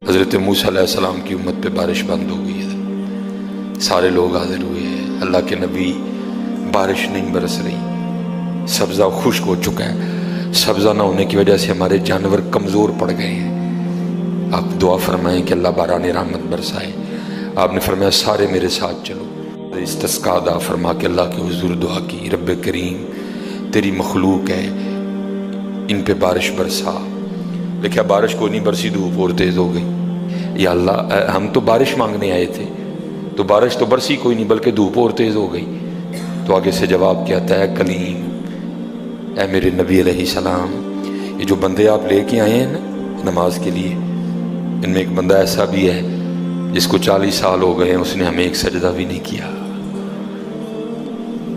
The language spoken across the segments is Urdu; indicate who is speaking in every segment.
Speaker 1: حضرت موسیٰ علیہ السلام کی امت پہ بارش بند ہو گئی ہے، سارے لوگ حاضر ہوئے ہیں، اللہ کے نبی بارش نہیں برس رہی، سبزہ خشک ہو چکا ہے، سبزہ نہ ہونے کی وجہ سے ہمارے جانور کمزور پڑ گئے ہیں، آپ دعا فرمائیں کہ اللہ باران رحمت برسائے۔ آپ نے فرمایا سارے میرے ساتھ چلو، استسقاء ادا فرما کے اللہ کے حضور دعا کی، رب کریم تیری مخلوق ہے، ان پہ بارش برسا۔ لیکن بارش کو نہیں برسی، دھوپ اور تیز ہو گئی۔ یا اللہ ہم تو بارش مانگنے آئے تھے، تو بارش تو برسی کوئی نہیں بلکہ دھوپ اور تیز ہو گئی۔ تو آگے سے جواب کیا آتا ہے، کلیم اے میرے نبی علیہ السلام، یہ جو بندے آپ لے کے آئے ہیں نا نماز کے لیے، ان میں ایک بندہ ایسا بھی ہے جس کو 40 سال ہو گئے ہیں، اس نے ہمیں ایک سجدہ بھی نہیں کیا،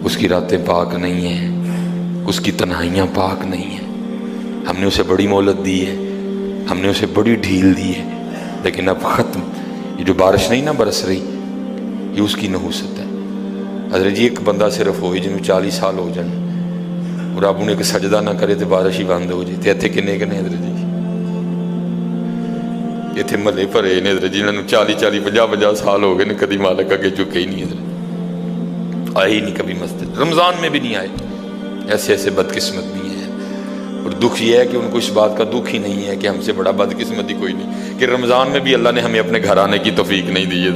Speaker 1: اس کی راتیں پاک نہیں ہیں، اس کی تنہائیاں پاک نہیں ہیں، ہم نے اسے بڑی مہلت دی ہے، ہم نے اسے بڑی ڈھیل دی ہے، لیکن اب ختم۔ یہ جو بارش نہیں نہ برس رہی، یہ اس کی نحوست ہے۔ حضرت جی ایک بندہ صرف ہوئی جن میں 40 سال ہو جائیں اور آپ انہیں سجدہ نہ کرے تو بارش ہی بند ہو جائے۔ اتنے کنے کنے حضرت جی اتنے محلے بھرے نے حضرت جی، انہوں نے 40 سال ہو گئے نے، کدی مالک اگے چکے ہی نہیں، حضرت آئے ہی نہیں کبھی مسجد، رمضان میں بھی نہیں آئے۔ ایسے ایسے بدقسمت بھی ہیں، اور دکھ یہ ہے کہ ان کو اس بات کا دکھ ہی نہیں ہے کہ ہم سے بڑا بدقسمت ہی کوئی نہیں کہ رمضان میں بھی اللہ نے ہمیں اپنے گھر آنے کی توفیق نہیں دی ہے۔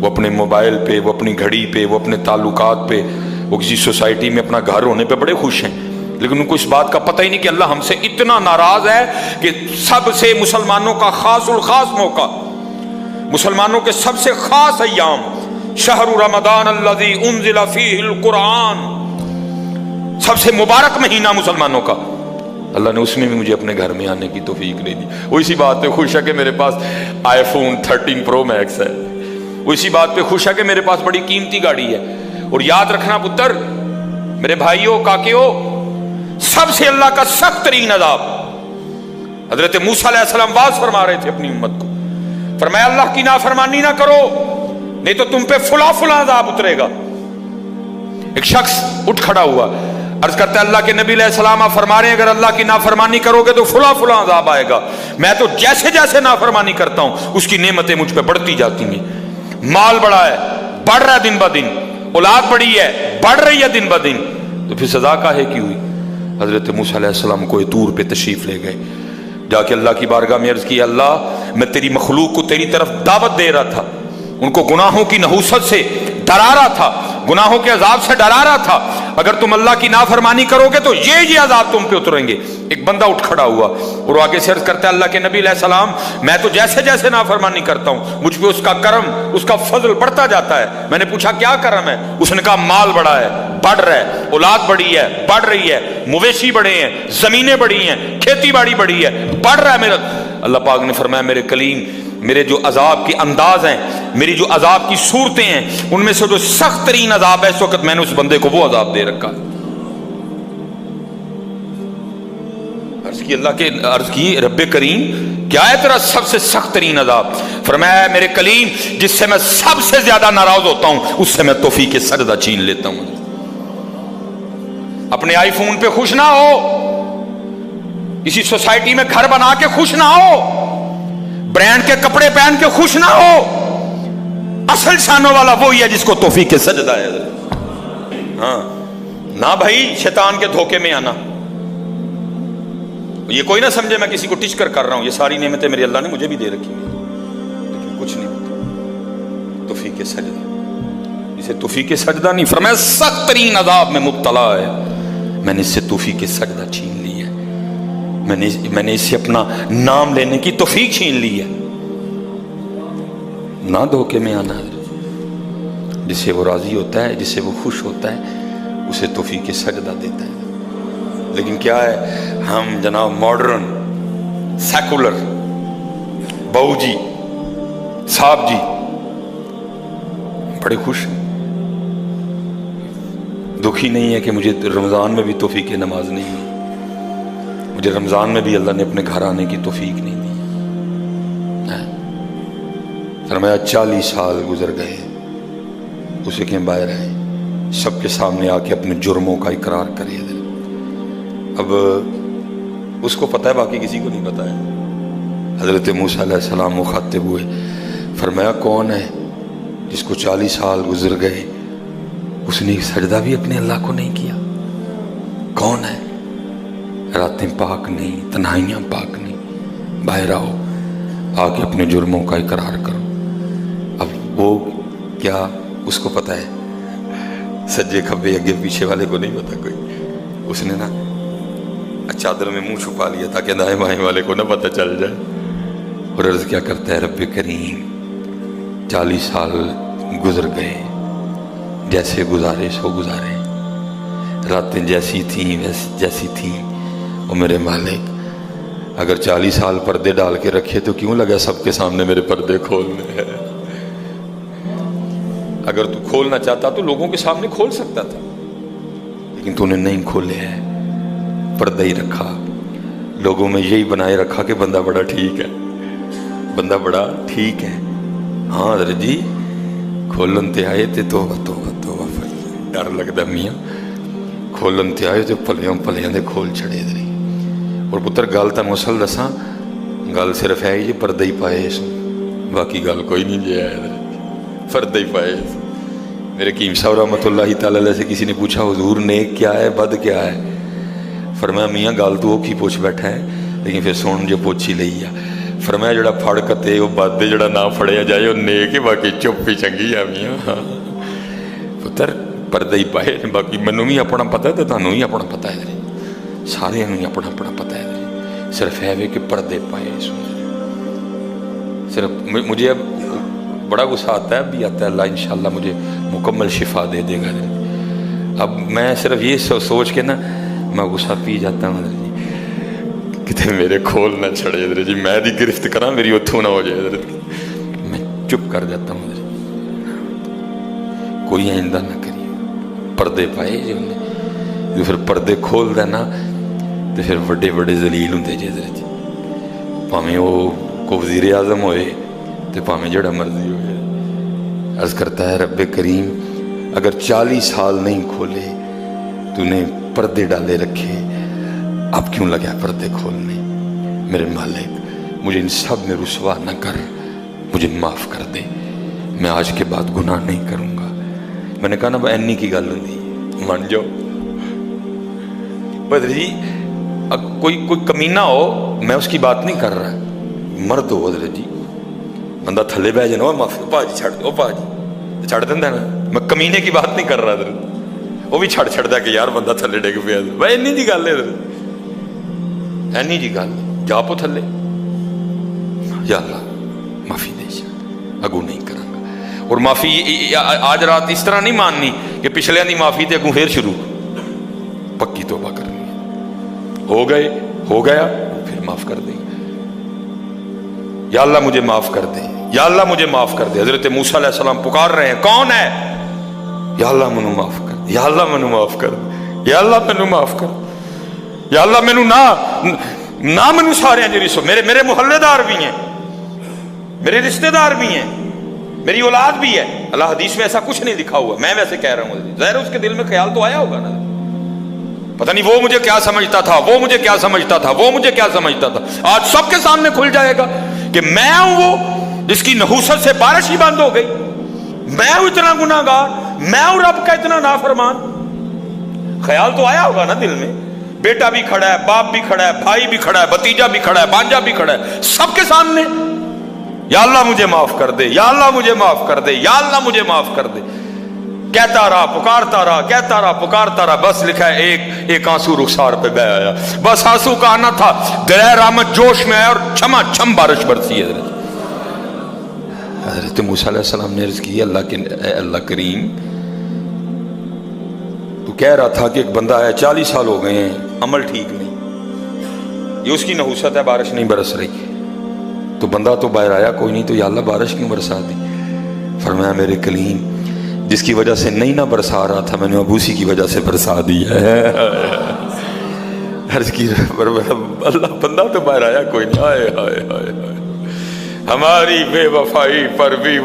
Speaker 1: وہ اپنے موبائل پہ، وہ اپنی گھڑی پہ، وہ اپنے تعلقات پہ، وہ کسی سوسائٹی میں اپنا گھر ہونے پہ بڑے خوش ہیں، لیکن ان کو اس بات کا پتہ ہی نہیں کہ اللہ ہم سے اتنا ناراض ہے کہ سب سے مسلمانوں کا خاص الخاص موقع، مسلمانوں کے سب سے خاص ایام، شہر رمضان الذی انزل فیہ القرآن، سب سے مبارک مہینہ مسلمانوں کا، اللہ نے اس میں بھی مجھے اپنے گھر میں آنے کی توفیق نہیں دی۔ وہ اسی بات پہ خوش ہے کہ میرے پاس آئی فون 13 پرو میکس ہے، وہ اسی بات پہ خوش ہے کہ میرے پاس بڑی قیمتی گاڑی ہے۔ اور یاد رکھنا پتر، میرے بھائیوں کاکیوں، سب سے اللہ کا سخت ترین عذاب، حضرت موسیٰ علیہ السلام واز فرما رہے تھے اپنی امت کو، فرمایا اللہ کی نافرمانی نہ کرو نہیں تو تم پہ فلاں فلاں عذاب اترے گا۔ ایک شخص اٹھ کھڑا ہوا، عرض کرتا ہے اللہ کے نبی علیہ السلام آپ فرما رہے ہیں اگر اللہ کی نافرمانی کرو گے تو فلاں فلاں عذاب آئے گا، میں تو جیسے جیسے نافرمانی کرتا ہوں اس کی نعمتیں مجھ پہ بڑھتی جاتی ہیں، مال بڑا ہے، بڑھ رہا ہے دن بہ دن، اولاد بڑی ہے، بڑھ رہی ہے دن بہ دن، تو پھر سزا کاہے کی ہوئی؟ حضرت موسیٰ علیہ السلام کوئی طور پہ تشریف لے گئے، جا کے اللہ کی بارگاہ میں عرض کی، اللہ میں تیری مخلوق کو تیری طرف دعوت دے رہا تھا، ان کو گناہوں کی نحوست سے ڈرا رہا تھا، گناہوں کے عذاب سے ڈرا رہا تھا، اگر تم اللہ کی نافرمانی کرو گے تو یہ عذاب تم پہ اتریں گے۔ ایک بندہ اٹھ کھڑا ہوا اور آگے سے عرض کرتا ہے اللہ کے نبی علیہ السلام میں تو جیسے جیسے نافرمانی کرتا ہوں مجھ پہ اس کا کرم، اس کا فضل بڑھتا جاتا ہے۔ میں نے پوچھا کیا کرم ہے؟ اس نے کہا مال بڑا ہے، بڑھ رہا ہے، اولاد بڑی ہے، بڑھ رہی ہے، مویشی بڑے ہیں، زمینیں بڑی ہیں، کھیتی باڑی بڑی ہے، بڑھ رہا ہے میرا۔ اللہ پاک نے فرمایا میرے کلیم، میرے جو عذاب کے انداز ہیں، میری جو عذاب کی صورتیں ہیں، ان میں سے جو سخت ترین عذاب ہے اس وقت میں نے اس بندے کو وہ عذاب دے رکھا۔ عرض کی رب کریم کیا ہے تیرا سب سے سخت ترین عذاب؟ فرمایا میرے کلیم جس سے میں سب سے زیادہ ناراض ہوتا ہوں اس سے میں توفیق سجدہ چھین لیتا ہوں۔ اپنے آئی فون پہ خوش نہ ہو، کسی سوسائٹی میں گھر بنا کے خوش نہ ہو، برانڈ کے کپڑے پہن کے خوش نہ ہو، اصل شانوں والا وہی ہے جس کو توفیق سجدہ ہے۔ ہاں نہ بھائی شیطان کے دھوکے میں آنا، یہ کوئی نہ سمجھے میں کسی کو ٹچ کر رہا ہوں، یہ ساری نعمتیں میری اللہ نے مجھے بھی دے رکھی ہیں، لیکن کچھ نہیں ہوتا توفیق سجدہ، اسے توفیق سجدہ نہیں، فرمایا سخت ترین عذاب میں مبتلا ہے، میں نے اس سے توفیق سجدہ چھین لی ہے، میں نے اس سے اپنا نام لینے کی توفیق چھین لی ہے۔ نہ دھوکے میں آنا، جس سے وہ راضی ہوتا ہے، جس سے وہ خوش ہوتا ہے اسے توفیق سجدہ دیتا ہے۔ لیکن کیا ہے، ہم جناب ماڈرن سیکولر بہو جی صاحب جی بڑے خوش ہیں، دکھی نہیں ہے کہ مجھے رمضان میں بھی توفیق نماز نہیں ہوئی، مجھے رمضان میں بھی اللہ نے اپنے گھر آنے کی توفیق نہیں دی۔ فرمایا 40 سال گزر گئے، اسے کہ باہر آئے، سب کے سامنے آ کے اپنے جرموں کا اقرار کرے۔ اب اس کو پتہ ہے، باقی کسی کو نہیں پتہ ہے، حضرت موسیٰ علیہ السلام مخاطب ہوئے، فرمایا کون ہے جس کو 40 سال گزر گئے اس نے ایک سجدہ بھی اپنے اللہ کو نہیں کیا؟ کون ہے؟ راتیں پاک نہیں، تنہائیاں پاک نہیں، باہر آؤ، آ کے اپنے جرموں کا اقرار کرو۔ اب وہ کیا اس کو پتہ ہے؟ سجے کھبے اگے پیچھے والے کو نہیں پتا کوئی۔ اس نے نا چادر میں منہ چھپا لیا تاکہ دائیں بائیں والے کو نہ پتہ چل جائے، اور عرض کیا کرتا ہے، رب کریم 40 سال گزر گئے، جیسے گزارے سو گزارے، راتیں جیسی تھیں جیسی تھیں، اور میرے مالک اگر 40 سال پردے ڈال کے رکھے تو کیوں لگا سب کے سامنے میرے پردے کھولنے ہیں؟ اگر تو کھولنا چاہتا تو لوگوں کے سامنے کھول سکتا تھا، لیکن تو نے نہیں کھولے ہیں، پردہ ہی رکھا، لوگوں میں یہی بنائے رکھا کہ بندہ بڑا ٹھیک ہے، بندہ بڑا ٹھیک ہے۔ ہاں حضرت جی کھولن تے آئے تے توبہ توبہ توبہ، ڈر لگتا میاں، کھولن تے آئے تے پلیاں دے کھول چھڑے دے۔ اور پتر گل تن مسل دساں، گل صرف ہے یہ پردہ ہی پائے اس، باقی گل کوئی نہیں جی ہے، پردہ ہی پائے اس۔ میرے قیم صاحب رحمۃ اللہ تعالی علیہ سے کسی نے پوچھا حضور نیک کیا ہے بد کیا ہے؟ فرمایا میاں گل تو وہ کی پوچھ بیٹھا ہے، لیکن پھر سن جو پوچھی لئی ہے۔ فرمایا جڑا پھڑ کتے وہ بد ہے، جڑا نہ پھڑیا جائے وہ نیک ہے، باقی چپ ہی چنگی ہے میاں۔ پتر پردہ ہی پائے، باقی منوں بھی اپنا پتہ ہے تو تانوں بھی اپنا پتہ ہے، سارے ہی اپنا اپنا پتہ ہے، صرف ہے کہ پردے پائے سن۔ صرف مجھے اب بڑا غصہ آتا ہے، ابھی آتا ہے، اللہ انشاءاللہ مجھے مکمل شفا دے دے گا۔ اب میں صرف یہ سوچ کے نا میں غصہ پی جاتا ہوں جی، کتے میرے کھول نہ چھڑے حضرت جی، میں دی گرفت کرا میری اتھو نہ ہو جائے حضرت، میں چپ کر جاتا ہوں حضرت، کوئی آئندہ نہ کریے۔ پردے پائے جی انہیں، جو پھر پردے کھول دینا تو پھر بڑے بڑے ذلیل ہوں جی حضرت جی، پاویں وہ کو وزیر اعظم ہوئے تو پاویں جڑا مرضی ہوئے۔ عرض کرتا ہے رب کریم اگر 40 سال نہیں کھولے تو نے پردے ڈالے رکھے، اب کیوں لگا پردے کھولنے؟ میرے مالک مجھے ان سب میں رسوا نہ کر، مجھے معاف کر دے، میں آج کے بعد گناہ نہیں کروں گا۔ میں نے کہا نا اینی کی گل ہوندی من جاؤ بدر جی، کوئی کمینہ ہو میں اس کی بات نہیں کر رہا، مرد ہو حضرت جی، بندہ تھلے بہ جانا معافی پا جی چھڑ دو، پا جی چھڑ دینا نا، میں کمینے کی بات نہیں کر رہا حضرت، وہ بھی چھڑ چھڑ دا کہ یار بندہ تھلے ڈگ پیا، بھائی اینی جی گل ہے حضرت، اینی جی گل جا پو تھلے، یا اللہ معافی دے اگو نہیں کروں گا۔ اور معافی آج رات اس طرح نہیں ماننی کہ پچھلے دی معافی تے اگوں پھر شروع، پکی توبہ کرنی ہے، ہو گیا پھر معاف کر دیں، یا اللہ مجھے معاف کر دے، یا اللہ مجھے معاف کر دے۔ حضرت موسیٰ علیہ السلام پکار رہے ہیں، کون ہے؟ یا اللہ منو معاف کر دے، یا اللہ منو معاف کر دے، یا اللہ منو معاف کر دے، یا اللہ منو نہ منو سارے ہیں جی، میرے محلے دار بھی ہیں، میرے رشتہ دار بھی ہیں، میری اولاد بھی ہے۔ اللہ حدیث میں ایسا کچھ نہیں لکھا ہوا، میں ویسے کہہ رہا ہوں، ظاہر اس کے دل میں خیال تو آیا ہوگا نا، پتہ نہیں وہ مجھے کیا سمجھتا تھا، وہ مجھے کیا سمجھتا تھا، وہ مجھے کیا سمجھتا تھا۔ آج سب کے سامنے کھل جائے گا کہ میں ہوں وہ جس کی نحوست سے بارش ہی بند ہو گئی، میں ہوں اتنا گناہ گار، میں ہوں رب کا اتنا نافرمان۔ خیال تو آیا ہوگا نا دل میں، بیٹا بھی کھڑا ہے، باپ بھی کھڑا ہے، بھائی بھی کھڑا ہے، بھتیجا بھی کھڑا ہے، بانجا بھی کھڑا ہے، سب کے سامنے یا اللہ مجھے معاف کر دے، یا اللہ مجھے معاف کر دے، یا اللہ مجھے معاف کر دے، کہتا رہا پکارتا رہا، کہتا رہا پکارتا رہا، بس لکھا ہے ایک آنسو رخسار پہ بہ آیا، بس آنسو کا آنا تھا، درہ رحمت جوش میں ہے اور چھما چھم بارش برسی ہے۔ حضرت موسیٰ علیہ السلام نے عرض کی اللہ کریم تو کہہ رہا تھا کہ ایک بندہ ہے 40 سال ہو گئے ہیں عمل ٹھیک نہیں، یہ اس کی نحوست ہے بارش نہیں برس رہی، تو بندہ تو باہر آیا کوئی نہیں، تو یا اللہ بارش کیوں برسا دی؟ فرمایا میرے کلیم جس کی وجہ سے نہیں نہ برسا رہا تھا میں نے اب اسی کی وجہ سے برسا دی ہے۔ عرض کی اللہ بندہ تو باہر آیا کوئی نہیں، ہائے ہائے ہائے ہائے ہماری بے وفائی پر بھی